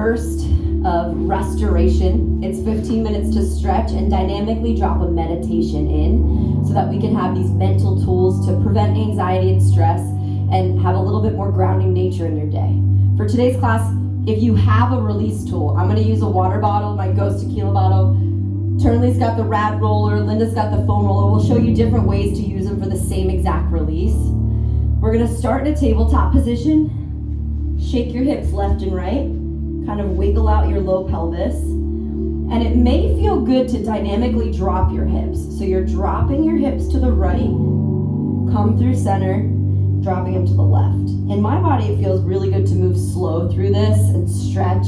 burst of restoration. It's 15 minutes to stretch and dynamically drop a meditation in so that we can have these mental tools to prevent anxiety and stress and have a little bit more grounding nature in your day. For today's class, if you have a release tool, I'm gonna use a water bottle, my 𝐻 Tequila bottle. Turnley's got the rad roller, Linda's got the foam roller. We'll show you different ways to use them for the same exact release. We're gonna start in a tabletop position. Shake your hips left and right. Kind of wiggle out your low pelvis. And it may feel good to dynamically drop your hips. So you're dropping your hips to the right, come through center, dropping them to the left. In my body, it feels really good to move slow through this and stretch.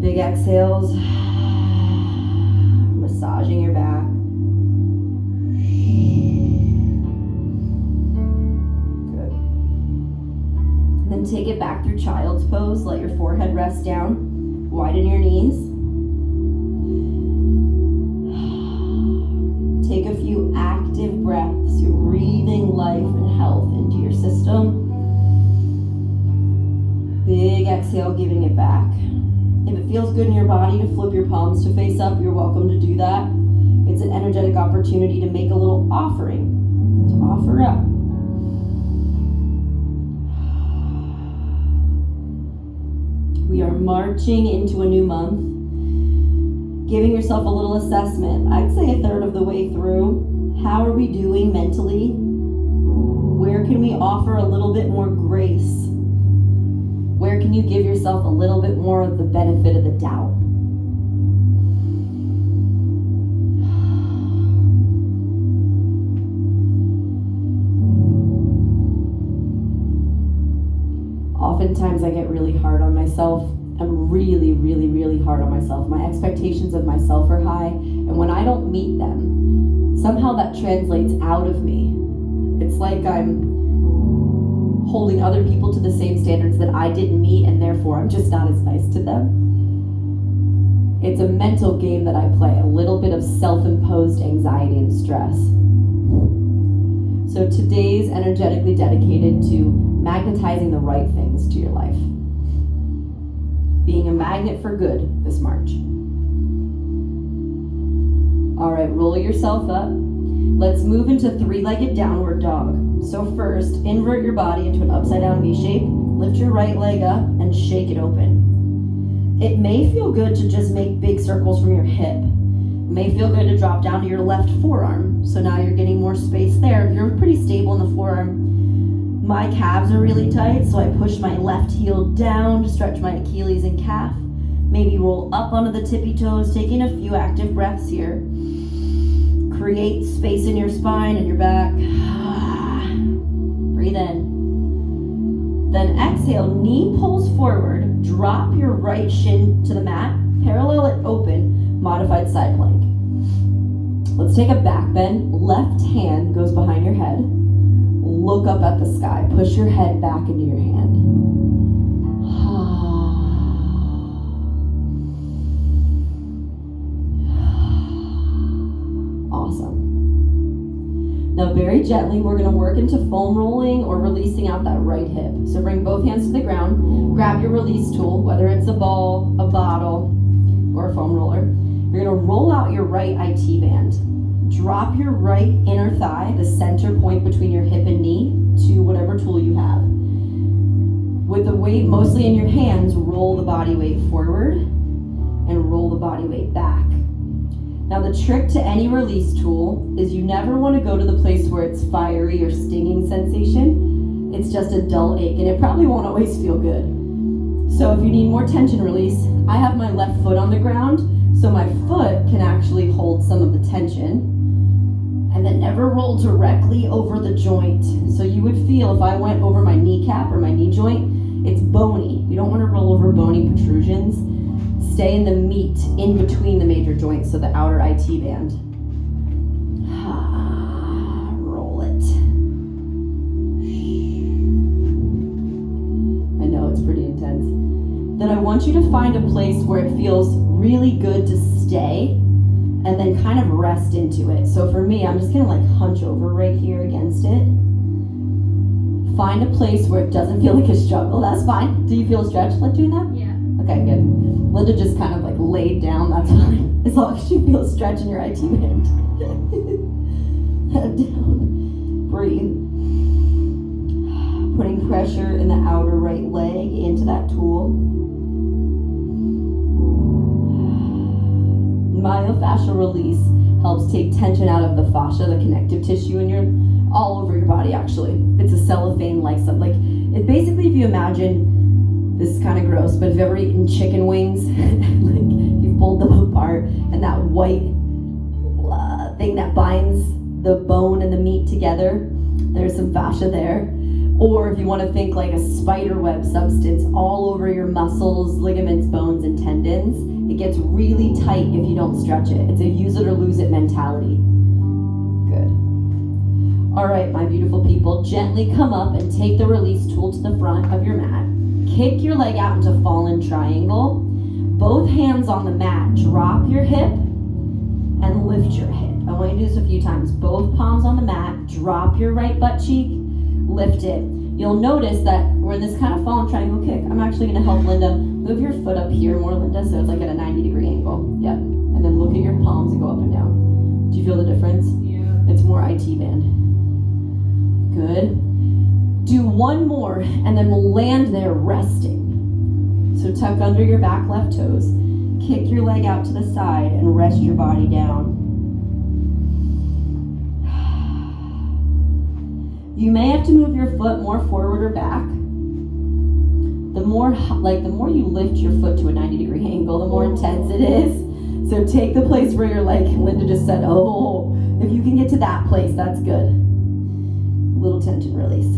Big exhales. Massaging your back. Good. Then take it back through child's pose. Let your forehead rest down. Widen your knees. Take a few active breaths. You're breathing life and health into your system. Big exhale, giving it back. If it feels good in your body to flip your palms to face up, you're welcome to do that. It's an energetic opportunity to make a little offering, to offer up. We are marching into a new month. Giving yourself a little assessment. I'd say a third of the way through. How are we doing mentally? Where can we offer a little bit more grace? Where can you give yourself a little bit more of the benefit of the doubt? Oftentimes I get really hard on myself. I'm really, really, really hard on myself. My expectations of myself are high, and when I don't meet them, somehow that translates out of me. It's like I'm holding other people to the same standards that I didn't meet, and therefore I'm just not as nice to them. It's a mental game that I play, a little bit of self-imposed anxiety and stress. So today's energetically dedicated to magnetizing the right things to your life. Being a magnet for good this March. All right, roll yourself up. Let's move into three-legged downward dog. So first, invert your body into an upside down V shape. Lift your right leg up and shake it open. It may feel good to just make big circles from your hip. It may feel good to drop down to your left forearm. So now you're getting more space there. You're pretty stable in the forearm. My calves are really tight, so I push my left heel down to stretch my Achilles and calf. Maybe roll up onto the tippy toes, taking a few active breaths here. Create space in your spine and your back. Breathe in. Then exhale, knee pulls forward, drop your right shin to the mat, parallel it open, modified side plank. Let's take a back bend. Left hand goes behind your head. Look up at the sky. Push your head back into your hand. Awesome. Now very gently, we're going to work into foam rolling or releasing out that right hip. So bring both hands to the ground. Grab your release tool, whether it's a ball, a bottle, or a foam roller. You're going to roll out your right IT band. Drop your right inner thigh, the center point between your hip and knee, to whatever tool you have. With the weight mostly in your hands, roll the body weight forward and roll the body weight back. Now the trick to any release tool is you never want to go to the place where it's fiery or stinging sensation. It's just a dull ache, and it probably won't always feel good. So if you need more tension release, I have my left foot on the ground, so my foot can actually hold some of the tension. And then never roll directly over the joint. So you would feel if I went over my kneecap or my knee joint, it's bony. You don't want to roll over bony protrusions. Stay in the meat in between the major joints, so the outer IT band. Roll it. I know it's pretty intense. Then I want you to find a place where it feels really good to stay and then kind of rest into it. So for me, I'm just gonna like hunch over right here against it. Find a place where it doesn't feel like a struggle. That's fine. Do you feel a stretch like doing that? Yeah. Linda just kind of like laid down, that's fine. As long as you feel a stretch in your IT band. Head down. Breathe. Putting pressure in the outer right leg into that tool. Myofascial release helps take tension out of the fascia, the connective tissue in your, all over your body actually. It's a cellophane-like something. Like, it basically, if you imagine, this is kind of gross, but if you've ever eaten chicken wings, like you pulled them apart, and that white thing that binds the bone and the meat together, there's some fascia there. Or if you want to think like a spider web substance all over your muscles, ligaments, bones, and tendons, it gets really tight if you don't stretch it. It's a use it or lose it mentality. Good. All right, my beautiful people, gently come up and take the release tool to the front of your mat. Kick your leg out into fallen triangle. Both hands on the mat, drop your hip and lift your hip. I want you to do this a few times. Both palms on the mat, drop your right butt cheek, lift it. You'll notice that we're in this kind of fallen triangle kick. I'm actually gonna help Linda. Move your foot up here more, Linda, so it's like at a 90-degree angle. Yep. And then look at your palms and go up and down. Do you feel the difference? Yeah. It's more IT band. Good. Do one more, and then we'll land there resting. So tuck under your back left toes. Kick your leg out to the side and rest your body down. You may have to move your foot more forward or back. The more you lift your foot to a 90-degree angle, the more intense it is. So take the place where you're like, Linda just said, oh, if you can get to that place, that's good. Little tension release.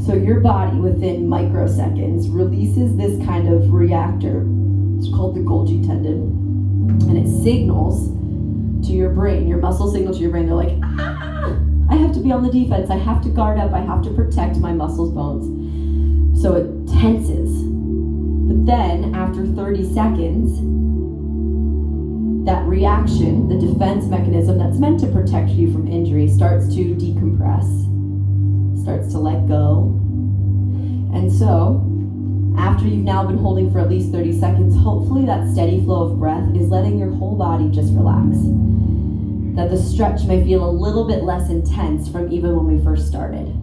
So your body within microseconds releases this kind of reactor. It's called the Golgi tendon. And it signals to your brain, your muscles signal to your brain. They're like, ah, I have to be on the defense. I have to guard up. I have to protect my muscles, bones. So it tenses. But then after 30 seconds, that reaction, the defense mechanism that's meant to protect you from injury, starts to decompress, starts to let go. And so, after you've now been holding for at least 30 seconds, hopefully that steady flow of breath is letting your whole body just relax. That the stretch may feel a little bit less intense from even when we first started.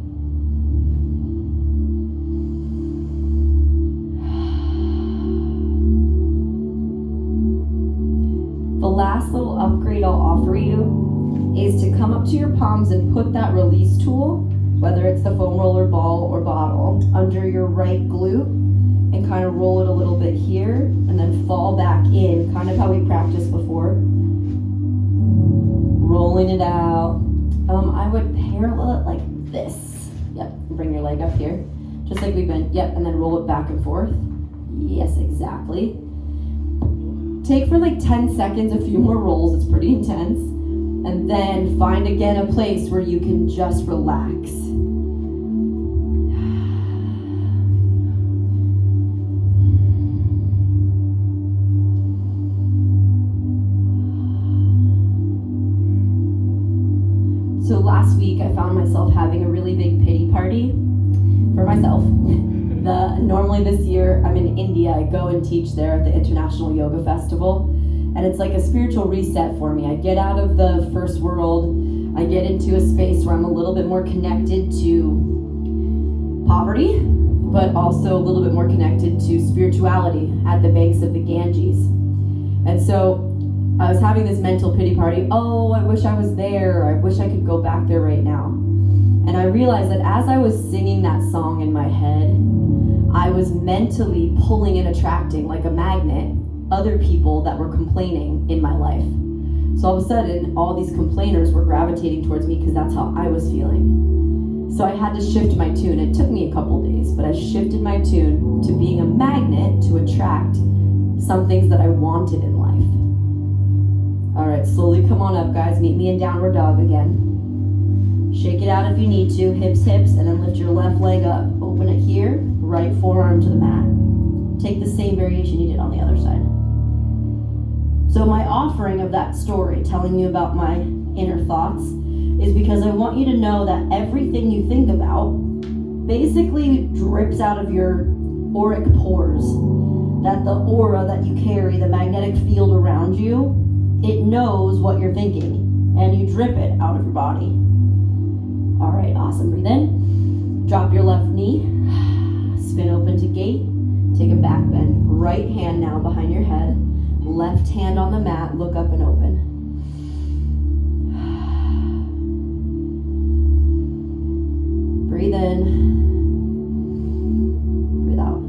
The last little upgrade I'll offer you is to come up to your palms and put that release tool, whether it's the foam roller, ball, or bottle, under your right glute and kind of roll it a little bit here and then fall back in, kind of how we practiced before. Rolling it out. I would parallel it like this. Yep, bring your leg up here, just like we've been, yep, and then roll it back and forth. Yes, exactly. Take for like 10 seconds, a few more rolls, it's pretty intense. And then find again a place where you can just relax. So last week I found myself having a really big pity party for myself. Normally this year I'm in India. I go and teach there at the International Yoga Festival, and it's like a spiritual reset for me. I get out of the first world, I get into a space where I'm a little bit more connected to poverty, but also a little bit more connected to spirituality at the banks of the Ganges. And so I was having this mental pity party. Oh, I wish I was there. I wish I could go back there right now. And I realized that as I was singing that song in my head, I was mentally pulling and attracting, like a magnet, other people that were complaining in my life. So all of a sudden, all these complainers were gravitating towards me because that's how I was feeling. So I had to shift my tune. It took me a couple days, but I shifted my tune to being a magnet to attract some things that I wanted in life. All right, slowly come on up, guys. Meet me in downward dog again. Shake it out if you need to, hips, and then lift your left leg up. Open it here, right forearm to the mat. Take the same variation you did on the other side. So my offering of that story, telling you about my inner thoughts, is because I want you to know that everything you think about basically drips out of your auric pores. that the aura that you carry, the magnetic field around you, it knows what you're thinking, and you drip it out of your body. All right, awesome. Breathe in. Drop your left knee. Spin open to gate. Take a back bend. Right hand now behind your head. Left hand on the mat. Look up and open. Breathe in. Breathe out.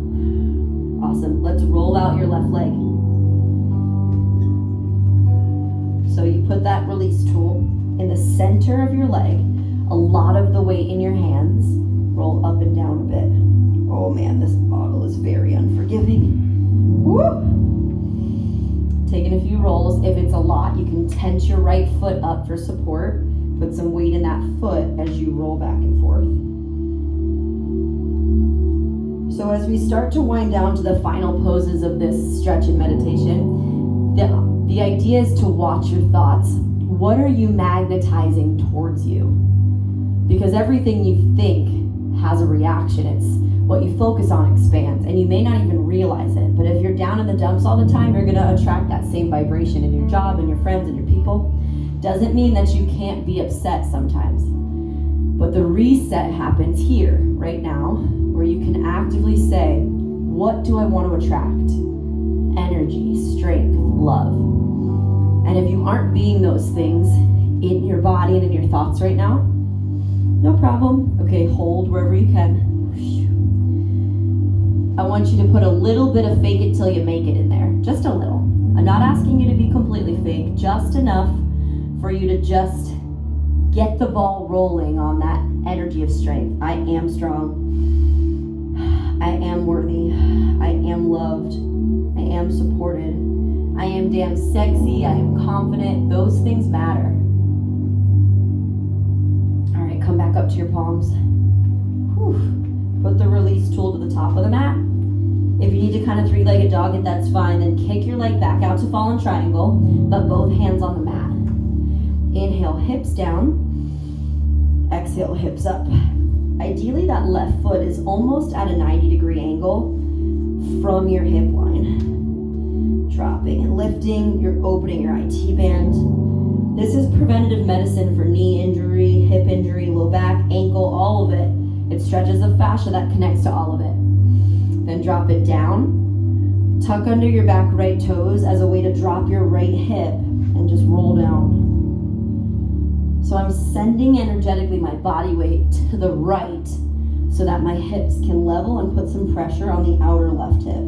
Awesome. Let's roll out your left leg. So you put that release tool in the center of your leg. A lot of the weight in your hands. Roll up and down a bit. Oh man, this bottle is very unforgiving. Woo! Taking a few rolls. If it's a lot, you can tense your right foot up for support. Put some weight in that foot as you roll back and forth. So as we start to wind down to the final poses of this stretch and meditation, the idea is to watch your thoughts. What are you magnetizing towards you? Because everything you think has a reaction. It's what you focus on expands, and you may not even realize it. But if you're down in the dumps all the time, you're gonna attract that same vibration in your job and your friends and your people. Doesn't mean that you can't be upset sometimes. But the reset happens here, right now, where you can actively say, what do I want to attract? Energy, strength, love. And if you aren't being those things in your body and in your thoughts right now, no problem. Okay, hold wherever you can. I want you to put a little bit of fake it till you make it in there. Just a little. I'm not asking you to be completely fake, just enough for you to just get the ball rolling on that energy of strength. I am strong. I am worthy. I am loved. I am supported. I am damn sexy. I am confident. Those things matter. All right, come back up to your palms. Whew. Put the release tool to the top of the mat. If you need to kind of three-legged dog it, that's fine. Then kick your leg back out to fallen triangle, but both hands on the mat. Inhale, hips down. Exhale, hips up. Ideally, that left foot is almost at a 90-degree angle from your hip line. Dropping and lifting, you're opening your IT band. This is preventative medicine for knee injury, hip injury, low back, ankle, all of it. It stretches the fascia that connects to all of it. Then drop it down. Tuck under your back right toes as a way to drop your right hip and just roll down. So I'm sending energetically my body weight to the right so that my hips can level and put some pressure on the outer left hip.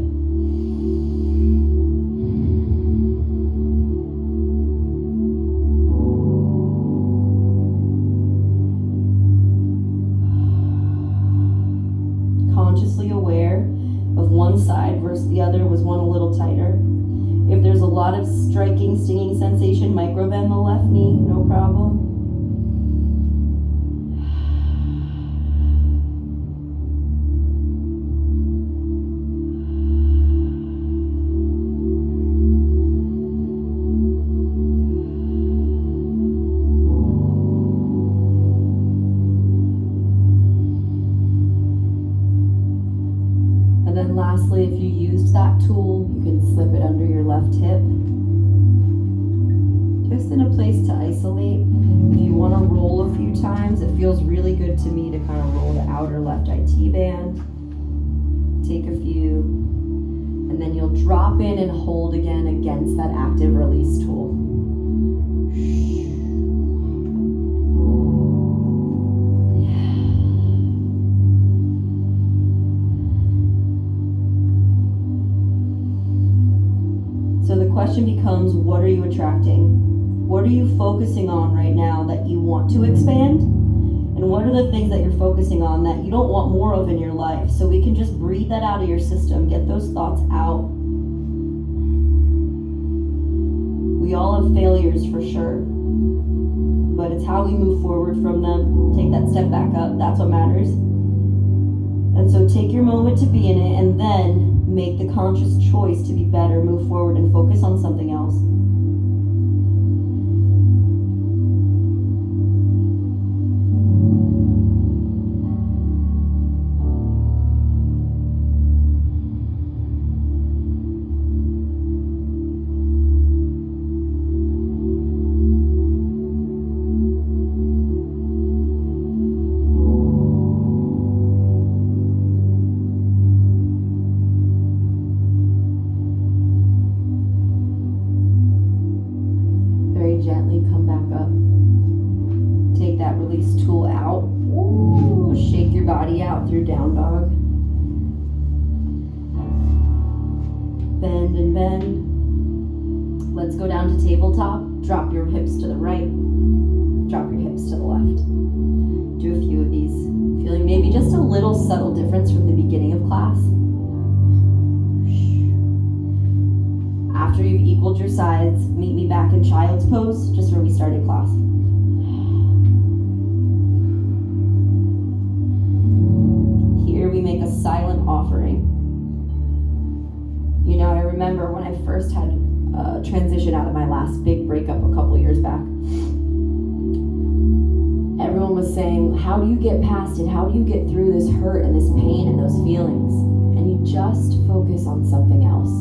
Consciously aware of one side versus the other. Was one a little tighter? If there's a lot of striking, stinging sensation, micro bend the left knee, no problem. Lastly, if you used that tool, you can slip it under your left hip. Just in a place to isolate. If you want to roll a few times, it feels really good to me to kind of roll the outer left IT band. Take a few. And then you'll drop in and hold again against that active release tool. So the question becomes, what are you attracting? What are you focusing on right now that you want to expand? And what are the things that you're focusing on that you don't want more of in your life? So we can just breathe that out of your system, get those thoughts out. We all have failures for sure, but it's how we move forward from them. Take that step back up, that's what matters. And so take your moment to be in it, and then make the conscious choice to be better, move forward, and focus on something else. then let's go down to tabletop. Drop your hips to the right. Drop your hips to the left. Do a few of these. Feeling maybe just a little subtle difference from the beginning of class. After you've equaled your sides, meet me back in child's pose, just where we started class. Here we make a silent offering. You know, I remember when I first had transition out of my last big breakup a couple years back. Everyone was saying, how do you get past it? How do you get through this hurt and this pain and those feelings? And you just focus on something else.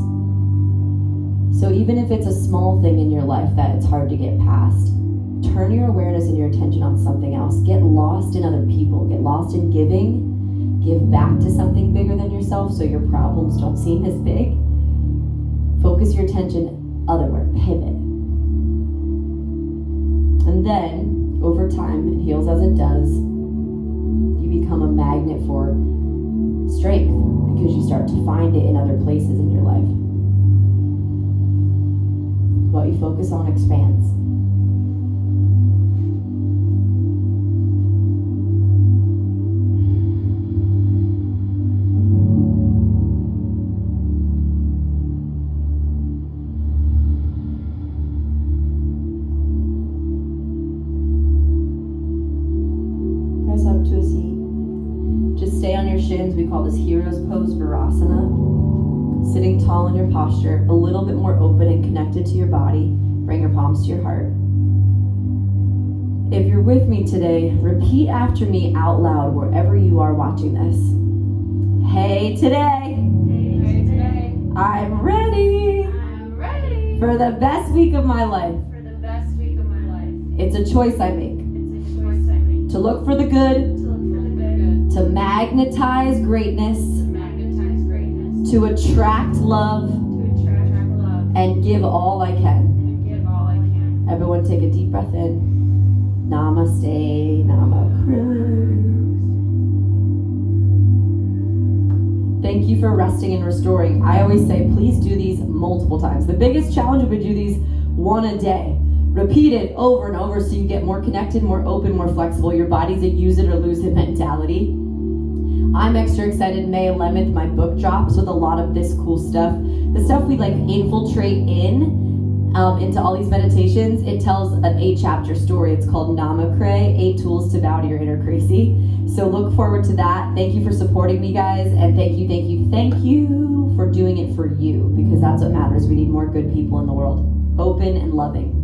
So even if it's a small thing in your life that it's hard to get past, turn your awareness and your attention on something else. Get lost in other people. Get lost in giving. Give back to something bigger than yourself so your problems don't seem as big. Focus your attention otherwhere. Pivot. And then, over time, it heals as it does. You become a magnet for strength because you start to find it in other places in your life. What you focus on expands. Press up to a seat. Just stay on your shins. We call this hero's pose, Virasana. Sitting tall in your posture, a little bit more open and connected to your body. Bring your palms to your heart. If you're with me today, repeat after me out loud wherever you are watching this. Hey today. Hey today. I'm ready. I'm ready. For the best week of my life. For the best week of my life. It's a choice I make. It's a choice I make. To look for the good. To look for the good. To magnetize greatness. To magnetize greatness. To attract love. To attract love. And give all I can. And give all I can. Everyone take a deep breath in. Namaste, Namaste. Thank you for resting and restoring. I always say, please do these multiple times. The biggest challenge would do these one a day. Repeat it over and over so you get more connected, more open, more flexible. Your body's a use it or lose it mentality. I'm extra excited. May 11th, my book drops with a lot of this cool stuff. The stuff we like infiltrate into all these meditations. It tells an 8-chapter story. It's called 𝐊𝐚𝐭𝐢𝐞 8 Tools to Bow to Your Inner Crazy. So look forward to that. Thank you for supporting me, guys. And thank you for doing it for you, because that's what matters. We need more good people in the world. Open and loving.